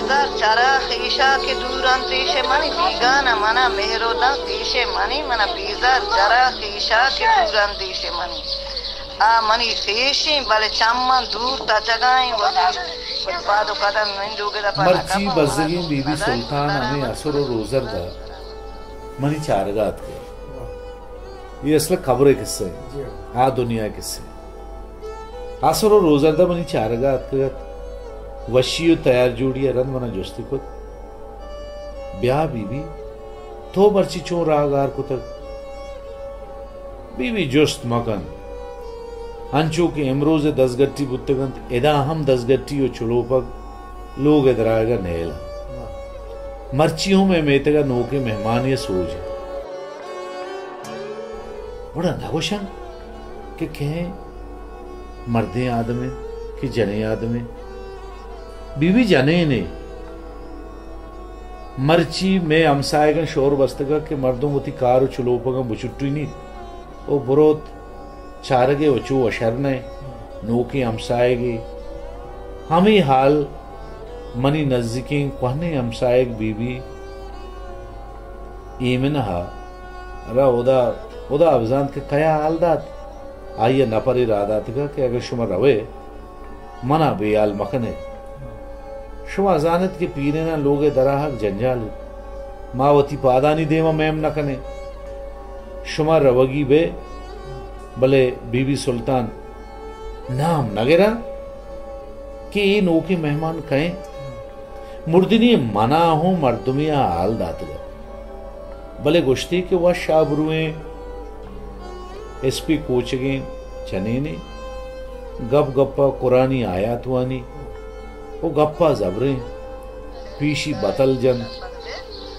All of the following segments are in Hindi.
बीजार चारा खीशा के दूरान तीशे मनी बीगाना मना मेहरोदा तीशे मनी मना बीजार चारा खीशा के दूरान तीशे मनी आ मनी खीशी बले चम्मा दूर ता जगाएं पादो कदम निंदुगे दा मर्ची बजगी बीबी सुल्तान हमें असर और रोजर दा मनी चारगात के ये असल खबरें किस्से आ दुनिया किस्से असर और रोजर दा मनी चारगात के वशियो तैयार जोड़िया रन मना जोस्ती को ब्याह बीबी तो मर्ची चो रागार को तक बीबी जोस्त मकन अंचो के एमरोज 10 गट्टी बुत्तगंत एदा हम 10 गट्टी और चुलोपक लोग एदराएगा नेला मर्चियों में मेतेगा नोके मेहमान ये सोच बड़ा नगोशन कि कहें मर्दे आदमी कि जने आदमी बीवी जाने ने मर्ची में हमसाएगा शोर बस्तगा के मर्दों होती कार चुलोपगा बुचुट्टी नहीं ओ बुरोत चारगे वचो अशरने नोके हमसाएगी हम ही हाल मनी नजदीकें कहने हमसाएग बीवी ईमिन हा रा उदा अफजान के कया हाल दात आइए नपर इरादात का कि अगर शुमा रवे मना बेयाल मखने शुमा जानत के पीने ना लोगे दराहक जंजाल मावती पादानी देवा मैम न कने शुमा रवगी बे भले बीबी सुल्तान नाम नगेरा कि ये नोके मेहमान कहें मुर्दिनी मना हो मर्दुमिया हाल दातगा भले गुश्ती के वह शाबरुए एसपी कोचगे चने ने गप गप्पा कुरानी आयात वानी वो गप्पा जबरे पीशी बतल जन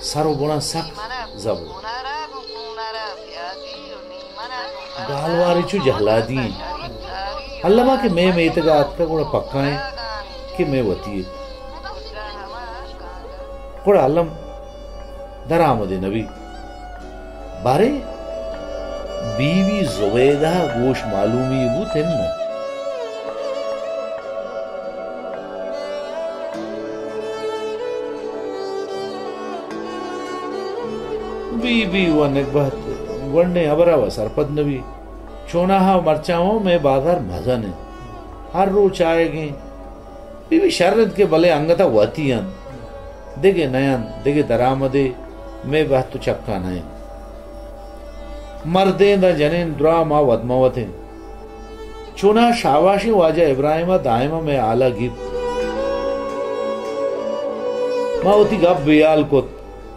सरो बुना सक जबर गालवारी चु जहला दी अल्लामा के मैं मेतगा आत का कोड़ा पक्का है कि मैं वती है कोड़ा अल्लम दरामदे नबी बारे बीवी जुबैदा गोश मालूमी वो तेन बीबी वन एक बात वरने अबरावा सरपद नबी चोनाहा मरचाओं में बाजार मजा ने हर रोज आएगे बीबी शरद के भले अंगता वतियन देगे नयन देगे दरामदे में बात तो चक्का नहीं मर्दे द जनेन द्रा मा वदमवते चुना शाबाशी वाजा इब्राहिमा दायमा में आला गिप मावती गप बियाल को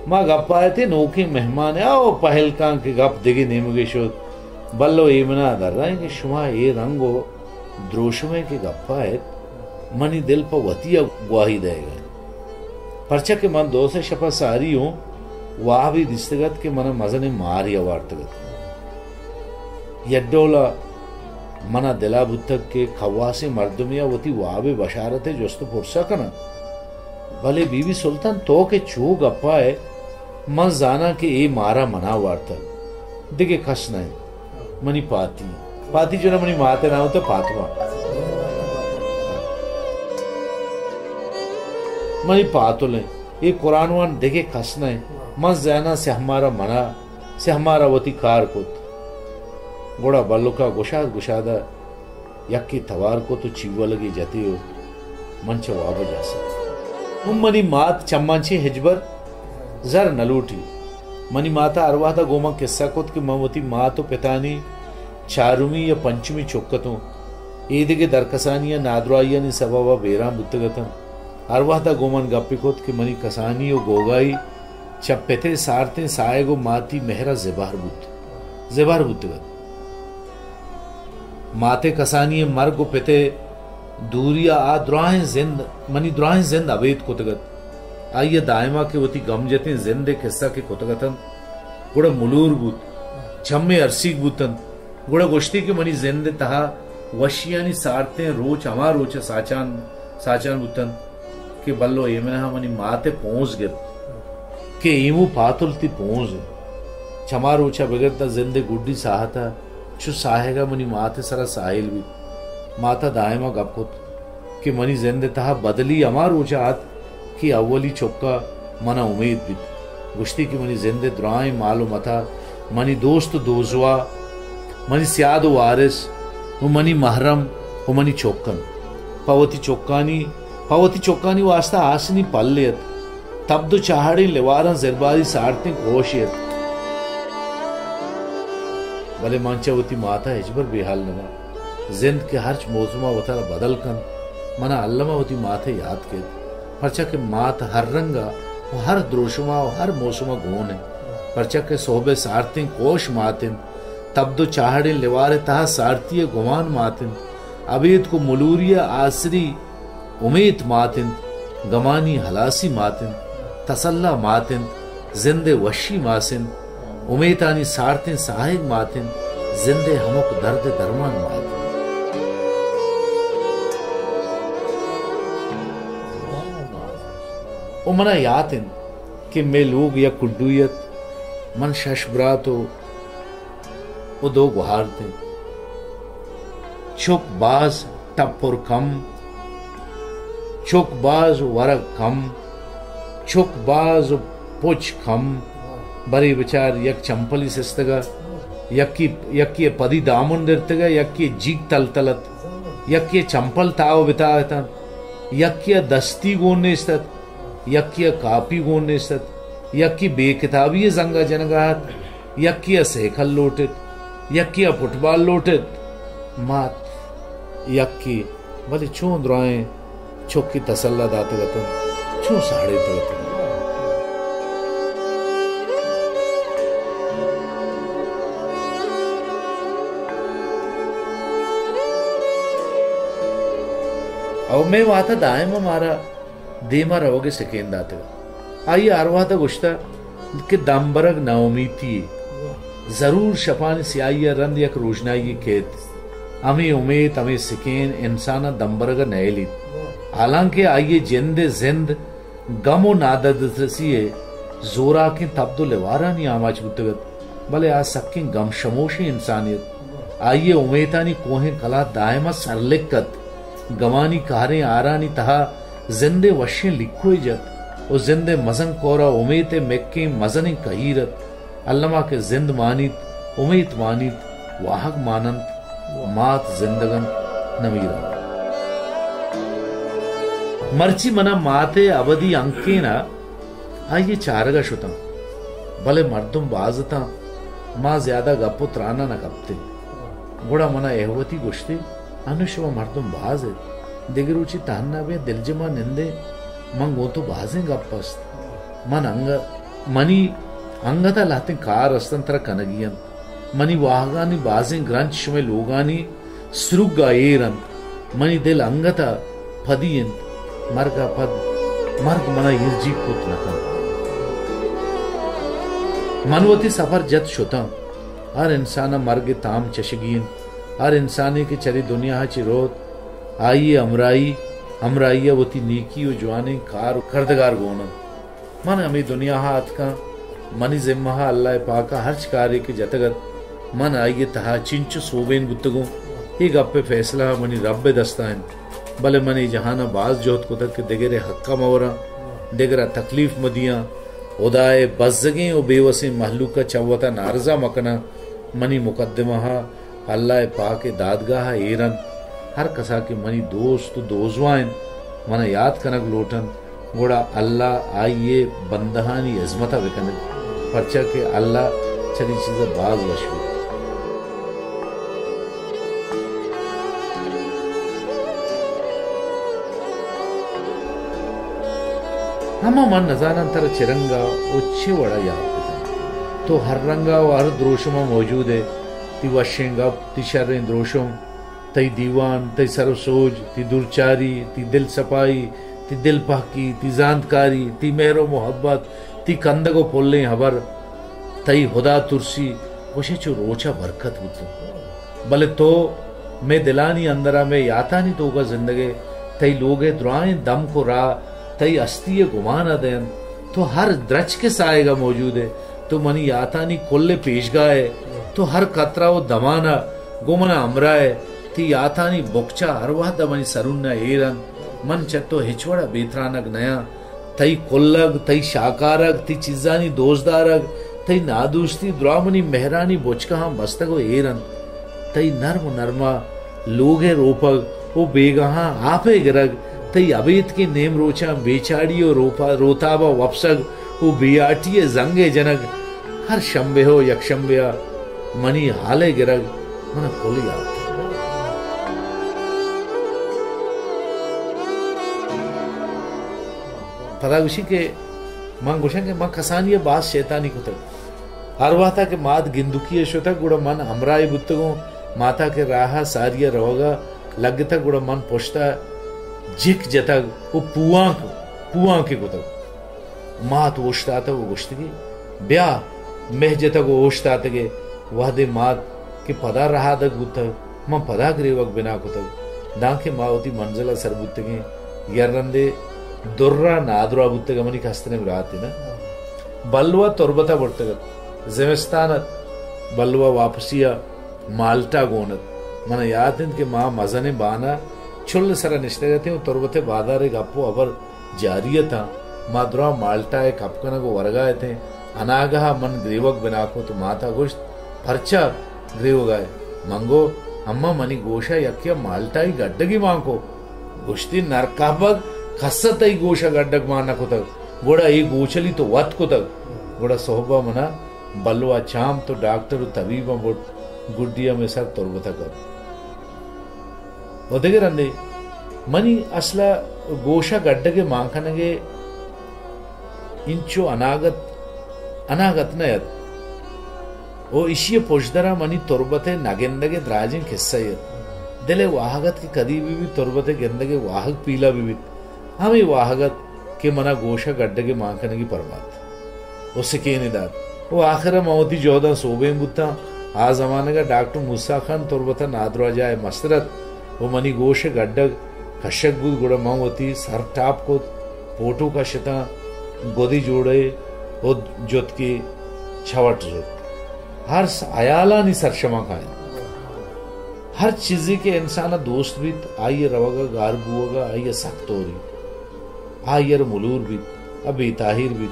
माँ गप आए थे नोके मेहमान है आओ पहल कां के गप देगे नेमुगे शोध बल्लो इमना दर रहे कि शुमा ये रंगो द्रोशमे के गप्पा है मनी दिल पर वतिया गुआही देगा परचा के मन दो से शपा सारी हो वाह भी दिस्तगत के मन मजने मार या वार्तगत यड्डोला मना दिला बुद्धक के खवासे मर्दमिया वती वाबे बशारत है जोस्तो पुरसा कना भले बीबी सुल्तान तो के चो गप्पा है मन जाना के ए मारा मना वार्तल दिगे खस नहीं मनी पाती जो ना मनी माते ना हो तो पातवा मनी पातुले ये कुरान वान देखे खस नहीं मन जाना से हमारा मना से हमारा वती कार कुत गोड़ा बल्लो का गुशादा यक्की तवार को तो चीवा लगी जाती हो मन वाबा जा मनी मात चम्माची हिजबर जर नलूटी मनी माता अरवाता गोमा किस्सा कोत की ममती माँ तो पितानी चारुमी या पंचमी चौकतों ईद के दरकसानिया नादराइया ने सबावा बेरा बुत्तगतन अरवाता गोमन गप्पिकोत की मनी कसानी और गोगाई चप्पेते सारते साएगो माती मेहरा जेबार बुत्तगत माते कसानी मर्ग पिते दूरिया आ द्राहें जिंद मनी द्राहें जिंद अवेद कुतगत आइए दायमा के वती गम जते जिंदे किस्सा के कुतगतन गुड़ा मुलूर बुत छम्मे अरसीक बुतन गुड़ा गोश्ती के मनी जिंदे तहा वशियानी सारते रोच अमा रोच साचान बुतन के बल्लो एमना मनी माते पहुंच गए के ईमू पातुलती पहुंच छमा रोचा बिगड़ता जिंदे गुड्डी साहता छु साहेगा मनी माते सरा साहिल भी माता दायमा गपकुत कि मनी जिंदे तहा बदली अमा रोचा आत कि अव्वली चौका मना उम्मीद भी गुश्ती की मनी जिंदे दुआएं मालूम अता मनी दोस्त दोजवा मनी सियाद वारिस वो मनी महरम वो मनी चौकन पवती चौकानी वास्ता आसनी पल्लियत तब्दु चाहड़ी लिवारा जिरबारी सारती कोशियत भले मंचवती माता हिजबर बेहाल नमा जिंद के हर मौसमा वतारा बदल कन मना अल्लमा होती माथे याद के परचा के मात हर रंगा हर द्रोशमा हर मौसमा गोन है परचा के सोबे सारती कोश मातिन तब्दु चाहड़ी लिवारे तहा सारती गुमान मातिन अबीद को मुलूरिया आसरी उम्मीद मातिन गमानी हलासी मातिन तसल्ला मातिन जिंदे वशी मासिन उमेतानी सारतिन साहिग मातिन जिंदे हमक दर्द दरमान मातिन ओ मना यातिन कि मैं लोग या कुड्डूयत मन शशब्रा तो वो दो गुहारते चुक बाज टप्पुर कम चुक बाज वरक कम चुक बाज पुछ कम बरी विचार यक चंपली सिस्तगा यक्की पदी दामुन निर्तगा यक्की जीक तलतलत यक्की चंपल ताव बिताता यक्की दस्ती गोने इस्तत यक्की कापी गोने इस्तत यक्की बेकिताबी जंगा जनगात यक्की सेखल लोटित यक्की फुटबॉल लोटित मात यक्की भले चूं द्राएं चौकी तसल्ला दाते गतन चूं साड़े तगतन और मैं वाता दायम मारा देमा रहोगे सेकेंड आते आइए आरवा था गुश्ता कि दम्बरग नाउमीती जरूर शपान सियाई रंद यक रोशनाई खेत हमें उम्मीद हमें सिकेन इंसाना दम्बरग नयली हालांकि आइए जिंदे जिंद गमो नादद रसिए जोरा के तब्दो लेवारा नहीं आमाज बुतगत भले आज सक्की गम शमोशी इंसानियत आइए उम्मीदानी कोहें कला दायमा सरलिकत गवानी कारें आरानी तहा जिंदे वशे लिखो जत और जिंदे मजन कोरा उम्मीद मेक्के मजनी कहीरत अल्लमा के जिंद मानित उम्मीद मानित वाहक मानंत मात जिंदगन नमीरा मर्ची मना माते अवधि अंके ना आइए चारगा शुता भले मर्दुम बाजता माँ ज्यादा गप्पो त्राना न गपते गुड़ा मना एहवती गुश्ते अनुशव मर्दुम बाज है दिगरुचि तान्ना बे दिलजमा निंदे मंगो तो बाजें गप्पस्त मन मनी अंगता लाते कार अस्तंतर कनगियन मनी वाहगानी बाजें ग्रंच में लोगानी सुरुगा एरन मनी दिल अंगता फदियन मरगा पद मर्ग मना यर्जी पुत नकन मनवती सफर जत शुता हर इंसान मर्ग ताम चशगीन हर इंसानी की चली दुनिया चिरोत आइए अमराइया वती नीकी व जवानी कार करदगार गोना मन हमें दुनिया हाथ का मनी जिम्मा अल्लाह पाका हर्च कार्य के जतगत मन आइए तहा चिंच सोबेन गुत्तगो ही गप्पे फैसला मनी रब्बे दस्तान भले मनी जहाना बाज जोत कुदक के दिगरे हक्का मवरा दिगरा तकलीफ मदिया उदाए बज़गे और बेवसी महलूका चवता नारजा मकना मनी मुकद्दमा अल्लाह पाक दादगाह एरन हर कसा के मनी दोस्त दोजवाइन मना याद कनक लोटन गोड़ा अल्लाह आइए बंदहानी अजमता विकन परचा के अल्लाह चली चीज बाज वशु हम मन नजानंतर चिरंगा उच्छे वड़ा याद तो हर रंगा व हर द्रोशमा मौजूद है ती वशेंगा ती शर्रें द्रोशम तई दीवान तई सरसोज ती दुरचारी ती दिल सपाई ती दिल पाकी ती जानकारी ती मेहरो मोहब्बत ती कंदगो पोल्ले हबर तई खुदा तुरसी वशे चो रोचा बरकत बुतो भले तो मैं दिलानी अंदरा में याता नहीं तो होगा जिंदगी तई लोगे दुआएं दम को रा तई अस्तिये गुमाना देन तो हर द्रच के साएगा मौजूद है तो मनी याता नहीं कोल्ले पेशगा है तो हर कतरा वो दमाना गोमना अमरा है ती याता नहीं बोक्चा हर वाह दमनी सरुन्ना एरन मन चत्तो हिचवड़ा बेतरानक नया तई कोल्लग तई शाकारग ती चिजानी दोजदारग तई नादुस्ती द्रामनी मेहरानी बोचकहा मस्तगो एरन तई नर्म नरमा लोगे रोपग ओ बेगहा आपे गिरग तई अबेत के नेम रोचा बेचाड़ी और रोताबा वपसग ओ बेआटिये जंगे जनग हर शंबे हो यक्षंबया मनी हाले गिरग मन कोली आते पता गुशी के मां गुशा के मां कसानिया बास शैतानी कुतक हरवाता के मात गिंदुकी शोतक गुड़ा मन हमराई बुत्तगो माता के राहा सारिया रोगा लगता गुड़ा मन पोछता जिक जतक वो पुआ के कुतक मात ओष्टा था वो गुश्तगी ब्याह मेह जतक वो ओष्टा तगे वह दे मात के पदा रहा दक बुत्तक मां पदा ग्रेवक बिना कुतक दांके मावती मंजला सर बुत्तगे यरंदे दुर्रा नादुरा बुत्तगा मनी कस्तने रात ना बल्वा तोरबता बुत्तगत ज़िमिस्तानत बल्वा वापसिया माल्टा गोनत मन याद के माँ मजने बाना चुल्ल सरा निश्ते गते तोरबते बादारे गप्पो अबर जारिय था माद्रा माल्टा एक अपकना को वर्गाए थे अनागहा मन ग्रीवक बिना को तो माता गोश्त फर्चा ग्रीव गाय मंगो अम्मा मनी गोशा यक्या माल्टा ही गड्डगी मां को गोश्ती नरकाबग खसत ही गोशा गड्डग माना को तक गोड़ा ही गोचली तो वत को तक गोड़ा सोहबा मना बल्वा चाम तो डॉक्टर तबीबा बोट गुड्डिया में सर तोरबता कर ओदेगे रंदे मनी असला गोशा गड्डगे मांखनगे इंचो अनागत नयत ओ इशिये पोजदरा मनी तोरबते नगेंदगे द्राजिन किस्सा दिले वाहगत की कदी भी तोरबते गेंदगे वाहक पीला भी हमें वाहगत के मना गोशा गड्डगे मांखने की परमात उससे के निदात वो आखिर मौती जोदा सोबे बुत्ता आ जमाने का डॉक्टर मूसा खान तोरबता नादरा जाए मसरत वो मनी गोश गड्डग कशक बुद गुड़ा मौती सर टाप को पोटो का शता गोदी जोड़े वो जोत की छवट जोत हर अयाला नी सरशमा खाए हर चीज़ के इंसान दोस्त भी आइए रवागा गार बुआगा आइए सख्तोरी आइए मुलूर भी अभी ताहिर भी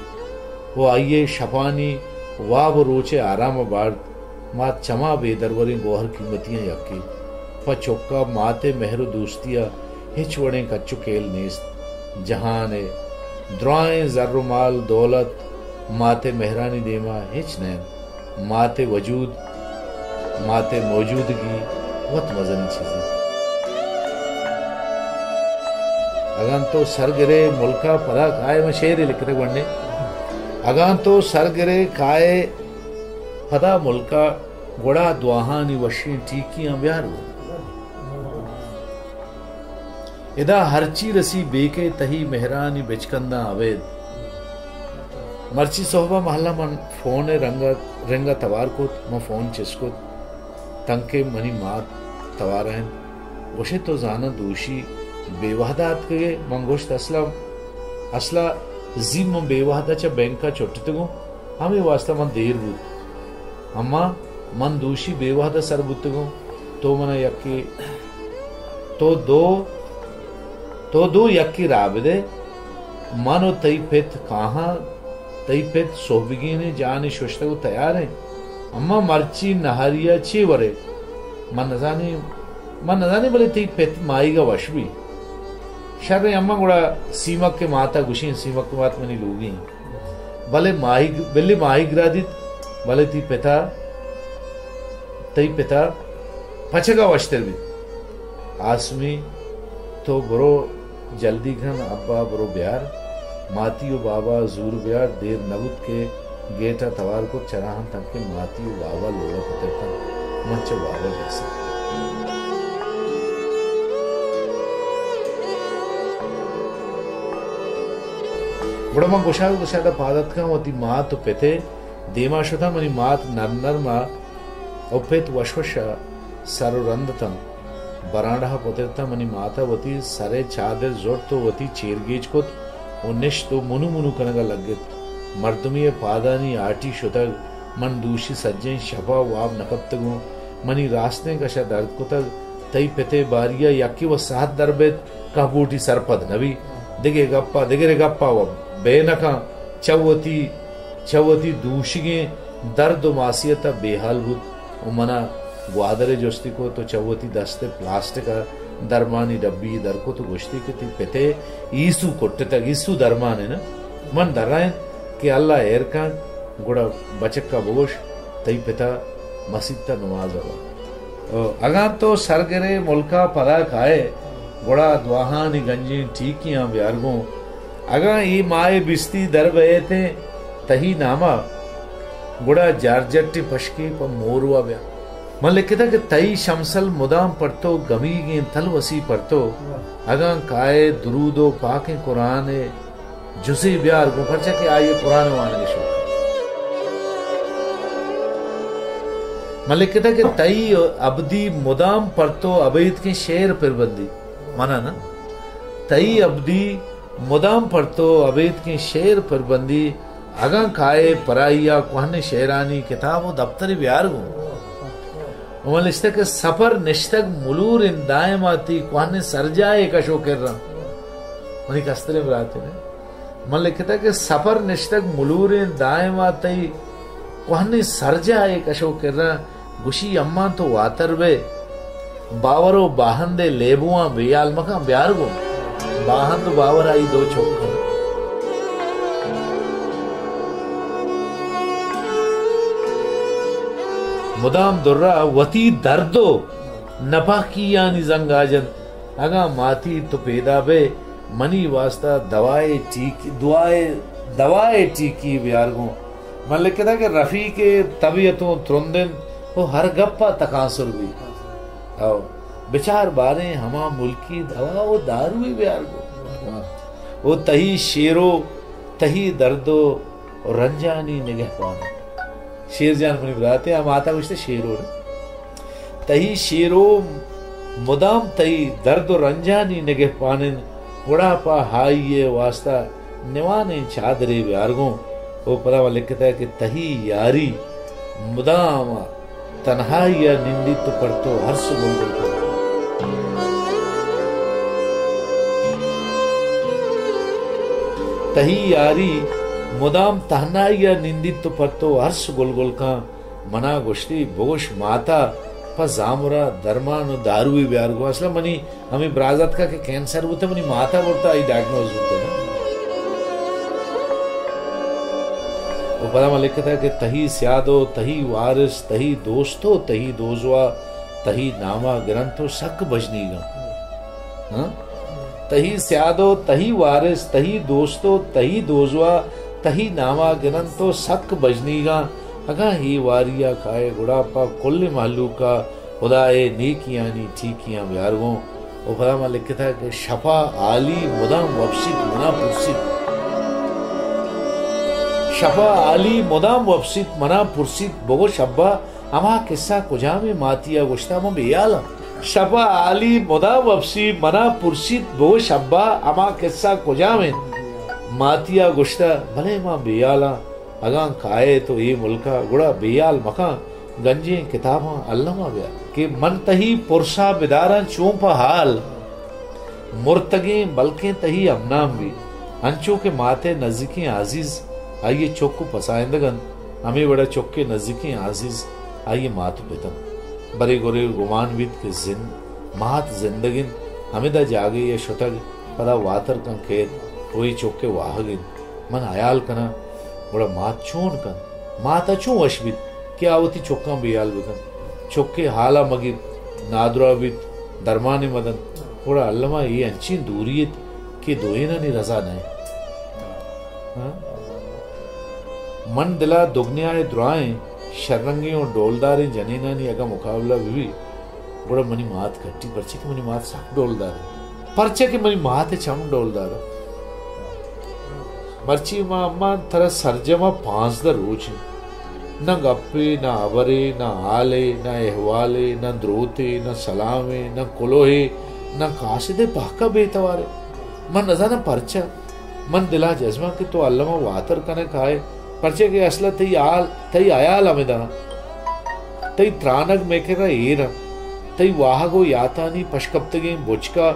वो आइए शफानी वाब रोचे आराम बाढ़ माँ चमा बेदरवरी गोहर कीमतियां यक्की पचोक्का माते मेहरो दोस्तिया हिचवड़े कच्चु केल नेस्त जहाने द्राएं जर्रुमाल दौलत माते मेहरानी देमा हिच नैन माते वजूद माते मौजूदगी बहुत मजनी चीजें अगन तो सरगरे मुल्का पदा काय में शेर लिखते बनने अगन तो सरगरे काय पदा मुल्का गोड़ा दुआहानी वशी टीकियां ब्यार इदा हरची रसी बेके तही मेहरानी बेचकंदा अवेद मर्ची सोहबा महल्ला मन फोन रंगा तवार को म फोन चिसको तंके मनी मात तवार हैं उसे तो जाना दोषी बेवहदात के मंगोश्त असला जिम बेवहदा चा बैंक का चोटते गो हमें वास्ता मन देर बुत अम्मा मन दोषी बेवहदा सर बुत गो तो मन यक्की तो दो यक्की राबदे मानो तई फित कहाँ तई फित सोहबिगी ने जाने शुष्ट को तैयार है अम्मा मर्ची नहरिया छे वरे मन नजाने बोले तई फित माई का वश भी शर्रे अम्मा गुड़ा सीमक के माता गुशी सीमक के मात मनी लोगी भले माही ग्रादित भले तई पिता पचगा वशतर भी आसमी तो बरो जल्दी घन अब्बा बरो ब्यार मातियो बाबा जूर ब्यार देर नबुत के गेटा तवार को चराहन तक के मातियो बाबा लोड़ा पते था मंच बाबा जैसा बड़ा मां गुशादा पादत का वती मात पेते देमा शुथा मनी मात नर मा उपेत वशवशा सरुरंदतम बरांडा पोतेता मनी माता वती सरे चादर जोट तो वती चेरगेज को उन्निश तो मुनु मुनु कनगा लगित मर्दमी पादानी आटी शुतग मन दूषी सज्जन शफा वाब नकत्तगु मनी रास्ते कशा दर्द कुतग तई पेते बारिया यक्की व सात दरबेत काबूटी सरपद नबी दिगे गप्पा वब बेनका चवती चवती दूशिगे दर्द मासियत बेहाल बुद मना ग्वादरे जोस्ती को तो चवती दस्ते प्लास्टिक दरमानी डब्बी दर को तो गोश्ती के ती पेते ईसु कोट्टे तक ईसु दरमान है ना मन दर्रायन कि अल्लाह एर का गुड़ा बचक का बोश तई पिता मस्जिद ता नमाज अगा तो सरगरे मुल्का पला खाए गुड़ा दुआहानी गंजी ठीकियां ब्यारगो अगा ये माए बिस्ती दर बये थे तही नामा गुड़ा जारजट्टी पशकी पर मोरुआ ब्या मन लिखता कि तई शमसल मुदाम पढ़तो गमी गे तल वसी पढ़तो अगा काए दुरूदो पाके कुरान जुसी ब्यार को पर्चा के आइए कुरान वान के शो मन लिखता कि तई अब्दी मुदाम पढ़तो अबैद के शेर पिरबंदी माना ना तई अब्दी मुदाम पढ़तो अबैद के शेर पिरबंदी अगा काए पराइया कुहने शेरानी किताब दफ्तर ब्यार गो उमल इस्ते के सफर निश्तक मुलूर इन दायमाती कुहने सरजाए का शो कर रहा मनी कस्तरे बराते ने मन लिखता कि सफर निश्तक मुलूर इन दायमाती कुहने सरजाए का शो कर रहा गुशी अम्मा तो वातर वे बावरो बाहंदे लेबुआ बेयाल मका ब्यार गो बाहंद बावर आई दो चौक मुदाम दुर्रा वती दर्दो नपाकिया निजंगाजन अगा माती तो पैदा बे मनी वास्ता दवाए टीकी दवाए टीकी ब्यारगो मन लिखता कि रफी के तबीयतों तुरंदन वो हर गप्पा तकासुर भी आओ बेचार बारे हमा मुल्की दवा वो दारू ही ब्यारगो वो तही शेरो तही दर्दो और रंजानी निगह पाना शेर जान मनी बताते हम आता कुछ शेरो तही शेरो मुदाम तही दर्द रंजानी निगह पाने बुढ़ापा हाई ये वास्ता निवाने चादरे ब्यारगो वो पता लिखता है कि तही यारी मुदाम तन्हाई या निंदित तो पढ़तो हर सुबह तही यारी मुदाम तहनाई या निंदित तो पढ़तो हर्ष गुलगुल का मना गोश्ती बोश माता पर जामुरा दरमान दारू ब्यार गो असला मनी हमें ब्राजत का के कैंसर होता मनी माता बोलता आई डायग्नोज होते ना वो पता मैं लिखता है कि तही स्यादो तही वारिस तही दोस्तो तही दोजवा तही नामा ग्रंथो शक बजनीगा तही स्यादो तही वारिस तही दोस्तो तही दोजवा तही नामा ग्रंथो शक बजनीगा अगा ही वारिया खाए गुड़ापा कुल मालू का खुदाए नेकियानी ठीकियां ब्यारगों वो खुदा में लिखता है कि शफा आली मुदाम वफसित मना पुरसित शफा आली मुदाम वफसित मना पुरसित बगो शब्बा अमा किस्सा कुजा में मातिया गुश्ता में बेयाला शफा आली मुदाम वफसी मना पुरसित बगो शब्बा अमा किस्सा कुजा में मातिया गुश्ता भले मां बेयाला अगा खाए तो ये मुल्का गुड़ा बेयाल मका गंजे किताबा अल्लामा गया कि मन तही पुरसा बिदारा चोंपा हाल मुर्तगे बल्कि तही अमनाम भी अंचो के माथे नजदीकी आजीज आइए चौक पसाइंदगन हमें बड़ा चौक के नजदीकी आजीज आइए मात पितम बरे गोरे गुमान बीत के जिन मात जिंदगिन हमें दा जागे ये शुतग पदा वातर का खेत वही चौक के वाहगिन मन आयाल कना बड़ा मात चोन कन मात अचू अशबित क्या आवती चौका बेयाल बिकन चौके हाला मगिद नादरा बित दरमाने मदन थोड़ा अल्लामा ये अंची दूरियत के दोयना नहीं रजा नहीं मन दिला दुगनियाए दुआएं शरंगी और डोलदारे जनेना नहीं अगा मुकाबला भी बड़ा मनी मात कट्टी परचे के मनी मात साक डोलदार परचे के मनी मात चम डोलदार मर्ची मां अम्मा थरा सरजमा 5 दर रोज न गप्पे न अबरे न आले न एहवाले न द्रोते न सलामे न कुलोहे न कासिदे पाका बेतवारे मन नजा न परचा मन दिला जज्मा के तो अल्लामा वातर कने खाए परचे के असला तई आयाल अमेदा तई त्रानक मेकेरा एरा तई वाहगो यातानी पशकप्तगे बुचका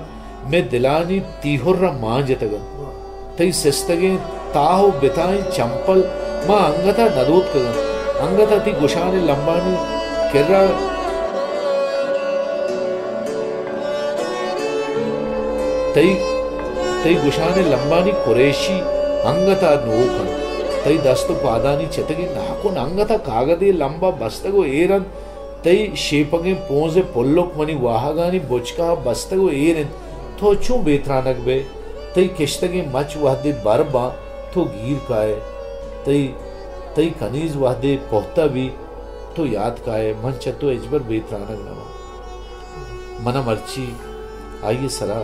में दिलानी तीहुर्रा मां जतगन तई सिस्तगे ताहो बिताई चंपल मां अंगता नदोत कगन अंगता ती गुशाने लंबानी किर्रा तई गुशाने लंबानी कुरेशी अंगता नोकन तई दस्तु पादानी चतगे नाकुन अंगता कागदे लंबा बस्तगो एरन तई शेपगे पोंजे पुल्लुक मनी वाहगानी बुचका बस्तगो एरन तो चू बेत्रानक बे तई किश्तगे मच वहदे बरबा तो गीर काए तई कनीज वहदे पोहता भी तो याद काए मन चतो एजबर बेत्रानक नवा मना मर्ची आइए सरा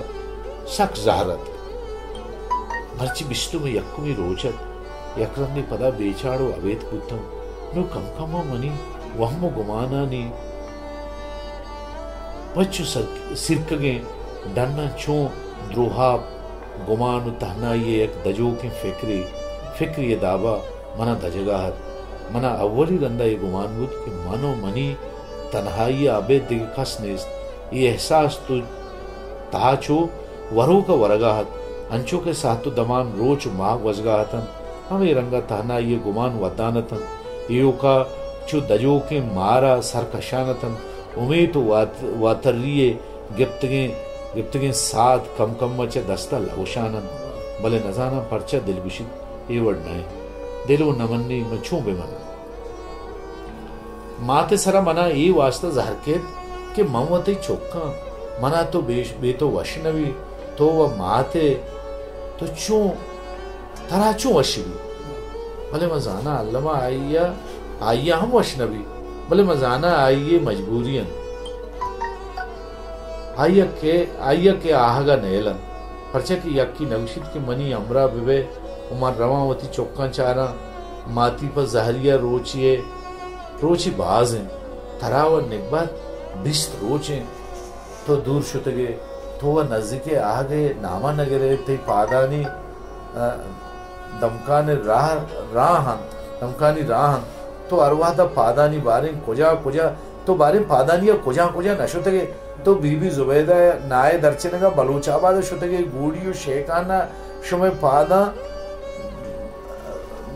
शक जहरत मर्ची बिष्टु में यक्कुमी रोचत यक्रन्नी पदा बेचाड़ो अवेत कुत्तम नो कमकमा मनी वहमो गुमानानी बच्चु सिरकगे डन्ना चो द्रोहा गुमानु तहना ये एक दजो के फिक्र ये दावा मना दजगाहत मना अव्वली रंदा ये गुमान बुद कि मनो मनी तन्हाई अबे दिग खसनेस ये एहसास तो ताचो वरो का वरगाहत अंचो के साथ दमान रोच माग वजगाहतन हमें रंगा तहना ये गुमान वदानतन यो का चो दजो के मारा सरकशानतन उमेद वातरिये गिप्तगे साथ कम मचे दस्ता लगोशानन भले नजाना परचा दिल बिशित ये वडनाए दिलो नमन्नी मछू बेमन माते सरा मना ये वास्ता जहरकेत के ममवती चोक्का मना तो बे तो वशनवी तो वह माते तो चू तरा चू वशवी भले मजाना अल्लमा आइया हम वशनवी भले मजाना आइये मजबूरियन आइया के आहगा नेलन परचा की यक्की नवशित की मनी अमरा बिबे उमर रवावती चौका चारा माती पर जहरिया रोची बाज हैं थरावर निकबात बिस्त रोचे तो दूर शुतगे तो वह नजदीके आ गए नामा नगरे थे पादानी दमकाने राहन तो अरवादा पादानी बारे कुजा तो बारे पादानिया कुजा नशुतगे तो बीबी जुबैदा नाय दर्चनगा बलूचाबाद शुतगे गूड़ियो शेकाना शुमे पादा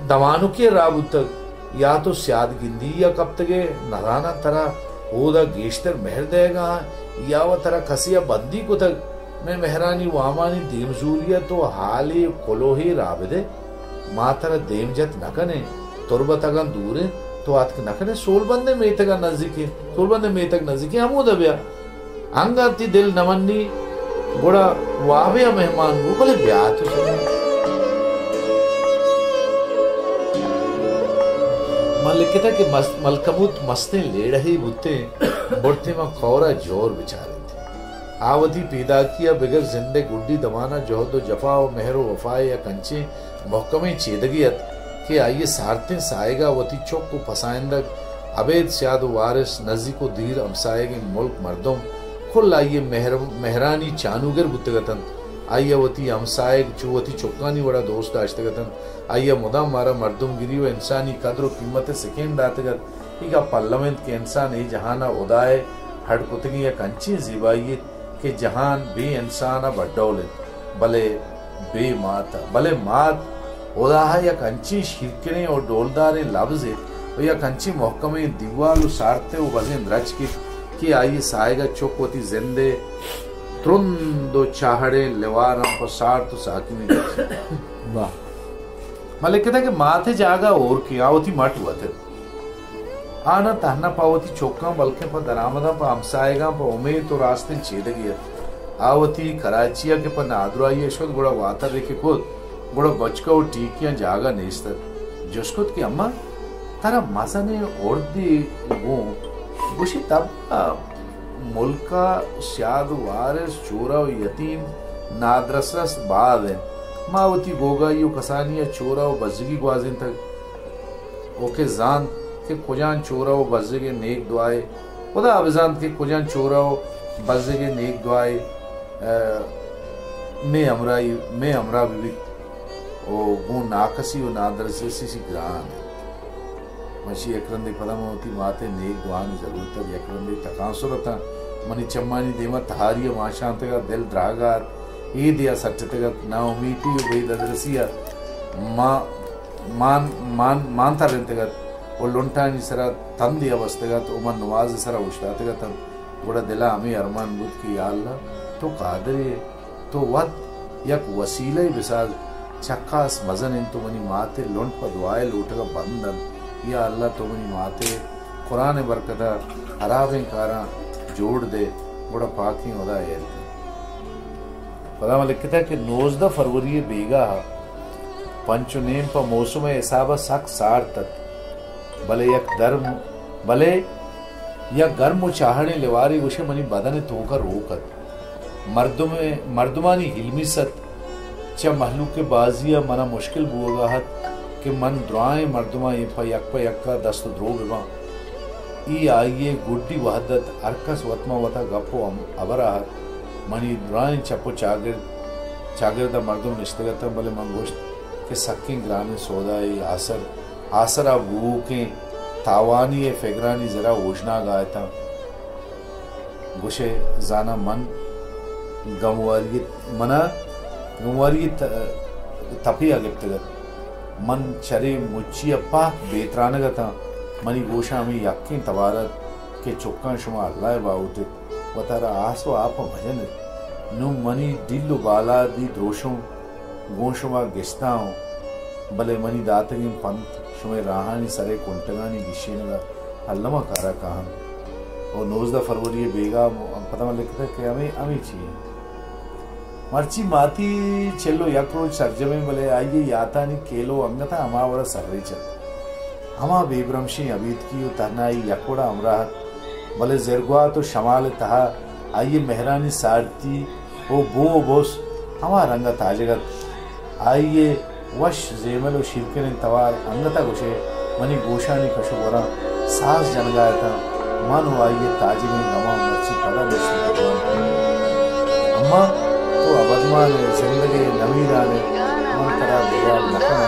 दवानु के राबुतक या तो स्याद गिंदी या कब तके नराना तरा ओदा गेश्तर मेहर देगा या वह तरह कसिया बंदी को तक मैं मेहरानी वामानी देमजूरिया तो हाली कोलोही राबदे मातर देमजत नकने तुरबतगन दूरे तो आत नकने सोलबंदे मेतगा नजदीकी सोलबंदे मेतक नजदीकी हम उदबिया अंगाती दिल नमन्नी गोड़ा वावे मेहमान वो बोले ब्याह तो मन लिखता कि मलकमूत मस्ते ले रही बुते बढ़ते में खौरा जोर बिचारे थे आवती पैदा किया बगैर जिंदे गुड्डी दमाना जोहदो जफा व मेहरो वफाए या कंचे मोहकमे चेदगियत के आइए सारते साएगा वती चौक को फसाइंदक अबेद शाद वारिस नजीको दीर अमसाएगे मुल्क मर्दम खुल आइए मेहरानी चानुगर बुतगतन आइया वती अमसाएग चुवती चौकानी बड़ा दोस्त आश्तगतन आइया मुदाम मारा मर्दम गिरी व इंसानी कद्र कीमत सिकेन दातगत इका पार्लियामेंट के इंसान ही जहाना उदाए हड़कुतगी या कंची जिबाई के जहान बे इंसाना बड्डौले भले मात उदाहा या कंची शिरकने और डोलदारे लफ्ज़े या कंची मोहकमे दीवालु सारते व वज़न रच की आइए साएगा चौकवती जिंदे त्रुंदो चाहड़े लेवारम पर सार तो साकी में वाह मलिक कहता कि माथे जागा और की आवती मट हुआ थे आना तहना पावती चौका बल्कि पर दरामदा पर हमसाएगा पर उमेद तो रास्ते छेद गया आवती कराचिया के पर नादुराई यशवत गुड़ा वातर रेखे खुद गुड़ा बचका और टीकियां जागा नेस्तर जसकुत की अम्मा तारा मसने और दी वो गुशी तब मुल्का शाद वारिस चोरा व यतीम नादरसरस बाद है मावती गोगा यू कसानिया चोरा व बजगी ग्वाजिन तक ओके जान के कुजान चोरा व बजगे नेक दुआए खुदा अबजान के कुजान चोरा व बजगे नेक दुआए में हमरा भी ओ गु नाकसी व नादरसी सी ग्रान है मशी एकरंदी पदमवती माते नेक दुआन जरूरत एकरंदी तकासुरता मनी चम्मानी देमा तहारिया माशांत का दिल द्रागार ईद या सच्चतगत ना उम्मीदी वही ददरसिया मानता रहतेगत वो लुंटानी सरा तंदी अवस्थगत उमर नवाज सरा उश्तातगत बड़ा दिला हमें अरमान बुद्ध की या अल्लाह तो कादर तो वत यक वसीले बिसाज चक्कास मजन इन तो मनी माते लुंट पर दुआए लूटगा बंदन या अल्लाह तो मनी माते कुरान बरकता हरावें कारा जोड़ दे बड़ा पाकी होदा है पता लिखता है कि 19 फरवरी बेगा पंचुनेम पर मौसम हिसाब सक सार तक भले यक गर्म चाहने लेवारी उसे मनी बदन तोकर रोकत मर्दमानी हिलमिसत च महलूक के बाजिया मना मुश्किल बुआगाहत कि मन द्राए मर्दमा यक्का दस्त द्रो बिमा ई आइए गुड्डी वहदत अरकस वतमा वता गप्पो अबराहत मनी द्राए चप्पो चागिरदा मर्दम निश्तगत भले मंगोश्त के सक्की ग्राने सौदाई आसरा बूके तावानी फेगरानी जरा ओजना गायता गुशे जाना मन गमवारी तपिया गिफ्तगत मन चरे मुच्चिया पाक बेतरानगता मनी गोशा में यक्की तवारत के चुक्का शुमा अल्लाह बाउते वतारा आसो आप भजन नु मनी दिल्लु बाला दी द्रोशों गोशुमा गिस्ताओं भले मनी दातगी पंत शुमे राहानी सरे कुंटगानी गिशीनगा अल्लामा कारा कहां और 19 फरवरी बेगा पता में लिखता है कि हमें चाहिए मर्ची माती चलो यक रोज सर्जमे भले आइए याता नहीं केलो अंगता हमा वरा सर्रे चल हमा बेब्रमशी अबीत की तहनाई यकोड़ा अमराहत भले जरगुआ तो शमाल तहा आइए मेहरानी सारती ओ बोस हमा रंगा ताजगत आइए वश जेमल और शिरकन तवार अंगता गुशे मनी गोशानी कशो वरा सास जनगायता मानो आइए ताजी में गमा मर्ची पड़ा अम्मा तो अबदमा ने जिंदगी नवीरा ने मन करा दिया लखना